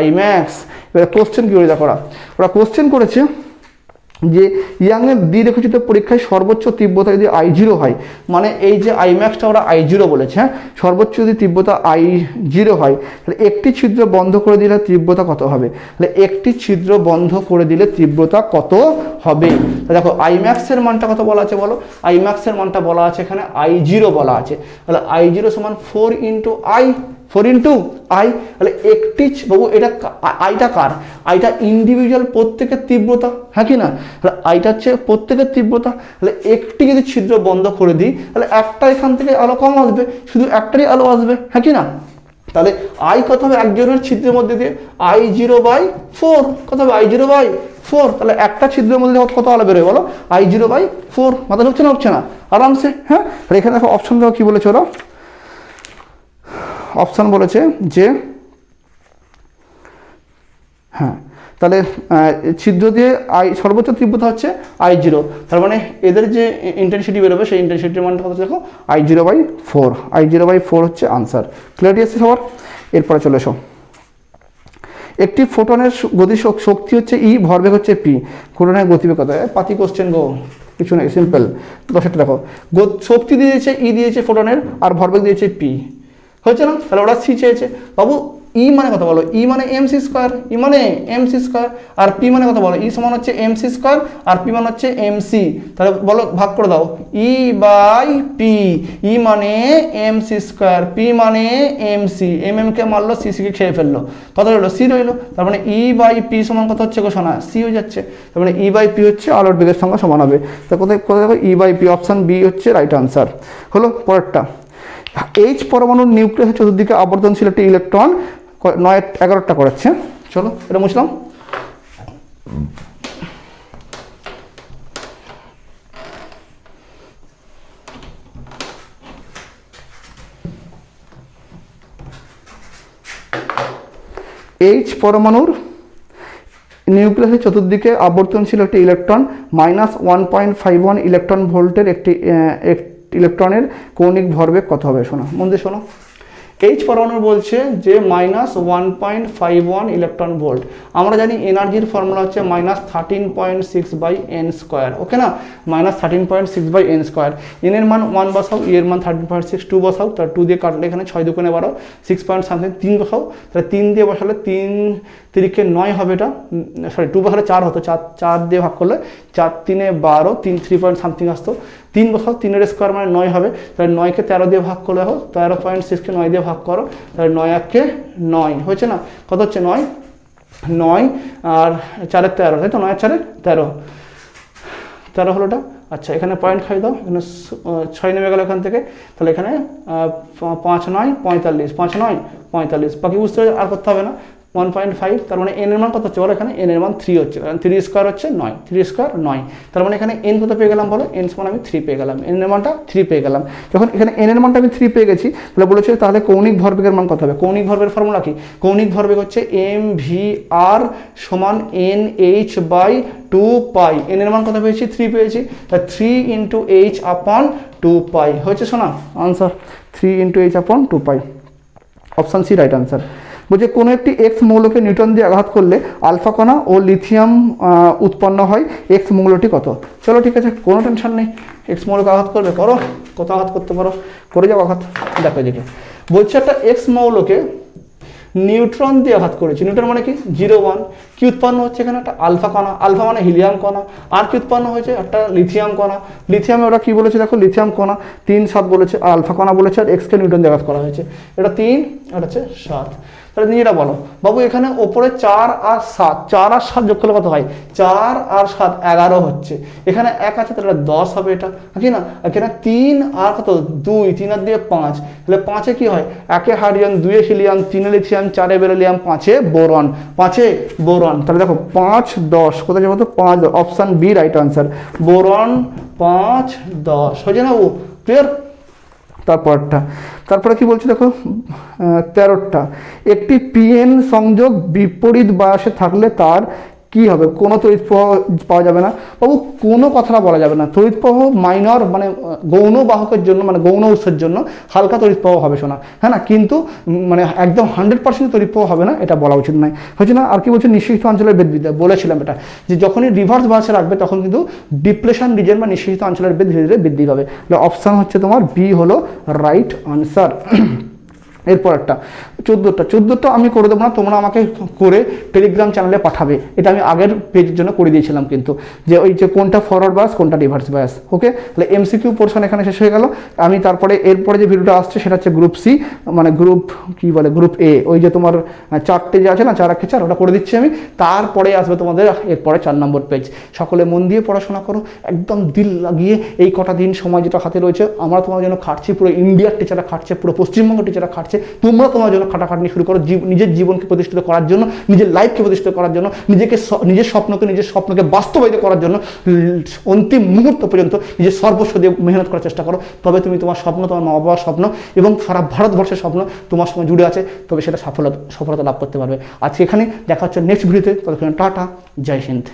Imax। এবার কোশ্চেন কি করে দেখো, ওরা কোশ্চেন করেছে যে ইয়াংয়ের দ্বিরেখাচিত্র পরীক্ষায় সর্বোচ্চ তীব্রতা যদি I0 হয়, মানে এই যে Imaxটা ওরা I0 বলেছে, হ্যাঁ, সর্বোচ্চ যদি তীব্রতা I0 হয় তাহলে একটি ছিদ্র বন্ধ করে দিলে তীব্রতা কত হবে? তাহলে একটি ছিদ্র বন্ধ করে দিলে তীব্রতা কত হবে? দেখো Imax এর মানটা কত বলা আছে বলো? Imax এর মানটা বলা আছে এখানে I0 বলা আছে, তাহলে I0 সমান 4 × I, 4 × I। তাহলে একটি বাবু এটা আইটা কার? আইটা ইন্ডিভিজুয়াল প্রত্যেকের তীব্রতা, হ্যাঁ কি না? তাহলে আইটা হচ্ছে প্রত্যেকের তীব্রতা। তাহলে একটি যদি ছিদ্র বন্ধ করে দিই তাহলে একটা এখান থেকে আলো কম আসবে, শুধু একটারই আলো আসবে, হ্যাঁ কি না? তাহলে I কত হবে একজনের ছিদ্রের মধ্যে দিয়ে? I0/4 কত হবে? I0/4। তাহলে একটা ছিদ্রের মধ্যে কত আলো বেরোয় বলো? I0/4। মাথা ঢুকছে না? হচ্ছে না? আরামসে। হ্যাঁ, এখানে দেখো অপশন দেখো কি বলেছে ওরা। অপশান বলেছে যে হ্যাঁ, তাহলে ছিদ্র দিয়ে সর্বোচ্চ তীব্রতা হচ্ছে I0, তার মানে এদের যে ইন্টেন্সিটি বেরোবে সেই ইন্টেন্সিটির মানটা কত দেখো? I0/4। I0/4 হচ্ছে আনসার। ক্লিয়ারিটি আছে সবার? এরপরে চলে এসো, একটি ফোটনের গতি শক্তি হচ্ছে E, ভরবেগ হচ্ছে P, ফোটনের গতিবেগ কত? পাতি কোশ্চেন গো, কিছু নেই, সিম্পল। দশটা দেখো, শক্তি দিয়েছে E দিয়েছে ফোটনের, আর ভরবেগ দিয়েছে P, হয়েছে না? তাহলে ওরা সি চেয়েছে বাবু। ই মানে কত বলো? ই মানে mc², ই মানে mc², আর পি মানে কত বলো? ই সমান হচ্ছে mc², আর পি মানে হচ্ছে mc। তাহলে বলো ভাগ করে দাও, E/P। ই মানে mc², পি মানে mc, কে মারলো, কে খেয়ে ফেললো, কত রইলো? সি রইলো। তার মানে E/P সমান কত হচ্ছে গো শোনা? সি হয়ে যাচ্ছে। তার মানে E/P হচ্ছে আলোর বেগের সঙ্গে সমান হবে। তা কোথায় কোথায় দেখো? E/P, অপশান বি হচ্ছে রাইট আনসার। হলো পরেরটা, H পরমাণুর নিউক্লিয়াসের চতুর্দিকে আবর্তনশীল একটি ইলেকট্রন 9-11টা করাচ্ছে। চলো এটা মুছলাম। H পরমাণুর নিউক্লিয়াসের চতুর্দিকে আবর্তনশীল একটি ইলেকট্রন -1.51 ইলেকট্রন ভোল্টের একটি ইলেকট্রনের কৌণিক ভরবেগ কত হবে? শোনো মন দিয়ে শোনো, এইচ পরমাণু বলছে যে -1.51 ইলেকট্রন ভোল্ট। আমরা জানি এনার্জির ফর্মুলা হচ্ছে -13.6/n², ওকে না, -13.6/n²। এন এর মান 1 বসাও, এর মান 13.6, 2 বসাও, তার 2 দিয়ে কাটলে এখানে 6 দুগুণে 12, 6 পয়েন্ট সামথিং, 3 বসাও, তাহলে 3 দিয়ে বসালে 3 তিরিকে 9 হবে, এটা সরি 2 বসালে 4 হতো, 4 দিয়ে ভাগ করলে 4 3 12, 3 পয়েন্ট সামথিং আসতো, 3 বসাও, 3 স্কোয়ার মানে 9 হবে, তাহলে 9কে 13 দিয়ে ভাগ করলে হোক, 13.6কে 9 দিয়ে ভাগ করো, তাহলে 9 1কে 9 হয়েছে না, কত হচ্ছে 9 আর 4 13, তাই তো, 9 আর 4 13 হলো এটা। আচ্ছা এখানে পয়েন্ট খাই দাও, এখানে 6 নেমে গেল এখান থেকে, তাহলে এখানে 5 9 45, 5 9 45, বাকি বুঝতে হবে আর করতে হবে না। 1.5, তার মানে এন এর মান কত হচ্ছে বলো, এখানে এন এর মান 3 হচ্ছে, কারণ 3 স্কোয়ার হচ্ছে 9, 3 স্কোয়ার 9, তার মানে এখানে এন কত পেয়ে গেলাম বলো, এন সমান আমি 3 পেয়ে গেলাম, এন এর মানটা 3 পেয়ে গেলাম। যখন এখানে এন এর মানটা আমি 3 পেয়ে গেছি, তাহলে বলেছে তাহলে কৌণিক ভরবেগের মান কত হবে। কৌণিক ভরবেগের ফর্মুলা কি, কৌণিক ভরবেগ হচ্ছে mvr সমান nh/2π, এন এর মান কত পেয়েছি 3 পেয়েছি, তা 3 × h/2π হয়েছে শোনা, answer 3 × h/2π, option C right answer. বলছে কোনো একটি এক্স মৌলকে নিউটন দিয়ে আঘাত করলে আলফা কণা ও লিথিয়াম উৎপন্ন হয়, এক্স মৌলটি কত। চলো ঠিক আছে, কোনো টেনশন নেই, এক্স মৌলকে আঘাত করবে, করো, কত আঘাত করতে পারো করে যাও আঘাত। দেখো এদিকে বলছে একটা এক্স মৌলকে নিউট্রন দিয়ে আঘাত করেছে, নিউট্রন মানে কি 0 1, কি উৎপন্ন হচ্ছে এখানে একটা আলফা কণা, আলফা মানে হিলিয়াম কণা, আর কি উৎপন্ন হয়েছে একটা লিথিয়াম কণা, লিথিয়ামে ওরা কি বলেছে দেখো, লিথিয়াম কণা 3 7 বলেছে, আলফা কণা বলেছে, আর এক্সকে নিউটন দিয়ে আঘাত করা হয়েছে, এটা 3 এটা হচ্ছে 7। তাহলে নিজেরা বলো বাবু, এখানে ওপরে 4 আর 7, 4 আর 7 যোগ করলে কত হয়, 4 আর 7 11 হচ্ছে, এখানে 1 আছে তাহলে 10 হবে, এটা কি না, এখানে 3 আর কত 2, 3 আর 2 5, তাহলে 5-এ কি হয়, 1-এ হাইড্রোজেন, 2-এ হিলিয়াম, 3-এ লিথিয়াম, 4-এ বেরিলিয়াম, 5-এ বোরন, 5-এ বোরন। তাহলে দেখো 5 10 কোথায় যাবো তো, 5 option B right answer, boron 5 10 হয়েছে না, ও ক্লিয়ার। তারপরে কি বলছি দেখো 13টা, একটি পিএন সংযোগ বিপরীত বায়াসে থাকলে তার কি হবে, কোনো তড়িৎ প্রবাহ পাওয়া যাবে না বাবু, কোনো কথাটা বলা যাবে না, তড়িৎ প্রবাহ মাইনর মানে গৌণ বাহকের জন্য, মানে গৌণ উৎসের জন্য হালকা তড়িৎ প্রবাহ হবে শোনা, হ্যাঁ না, কিন্তু মানে একদম 100% তড়িৎ প্রবাহ হবে না, এটা বলা উচিত নয়, হয়েছে না। আর কি বলছে, নিঃশেষিত অঞ্চলের বেদবিদ্যা বলেছিলাম এটা, যে যখনই রিভার্স বায়াসে রাখবে তখন কিন্তু ডিপ্লেশন রিজন বা নিঃশেষিত অঞ্চলের বেদ ধীরে ধীরে বৃদ্ধি পাবে। অপশান হচ্ছে তোমার বি হলো রাইট আনসার। এরপর একটা 14টা আমি করে দেবো না, তোমরা আমাকে করে টেলিগ্রাম চ্যানেলে পাঠাবে, এটা আমি আগের পেজের জন্য করে দিয়েছিলাম কিন্তু, যে ওই যে কোনটা ফরওয়ার্ড বায়াস কোনটা রিভার্স বায়াস, ওকে। তাহলে এমসিকিউ পোর্শন এখানে শেষ হয়ে গেল। আমি তারপরে এরপরে যে ভিডিওটা আসছে সেটা হচ্ছে গ্রুপ সি, মানে গ্রুপ কি বলে গ্রুপ এ, ওই যে তোমার 4টে যে আছে না 4 4, ওটা করে দিচ্ছি আমি। তারপরে আসবে তোমাদের এরপরে 4 নম্বর পেজ। সকলে মন দিয়ে পড়াশোনা করো, একদম দিল লাগিয়ে, এই কটা দিন সময় যেটা হাতে রয়েছে, আমরা তোমার জন্য খাটছি, পুরো ইন্ডিয়ার টিচাররা খাটছে, পুরো পশ্চিমবঙ্গের টিচাররা খাটছে, তোমরা তোমার জন্য খাটাখাটনি শুরু করো, নিজের জীবনকে প্রতিষ্ঠিত করার জন্য, নিজের লাইফকে প্রতিষ্ঠিত করার জন্য, নিজের স্বপ্নকে বাস্তবায়িত করার জন্য অন্তিম মুহূর্ত পর্যন্ত নিজের সর্বস্ব দিয়ে মেহনত করার চেষ্টা করো, তবে তুমি তোমার স্বপ্ন, তোমার মা বাবার স্বপ্ন এবং সারা ভারতবর্ষের স্বপ্ন তোমার সঙ্গে জুড়ে আছে, তবে সেটা সফলতা লাভ করতে পারবে। আজকে এখানে দেখা হচ্ছে নেক্সট ভিডিওতে, ততক্ষণ টাটা, জয় হিন্দ।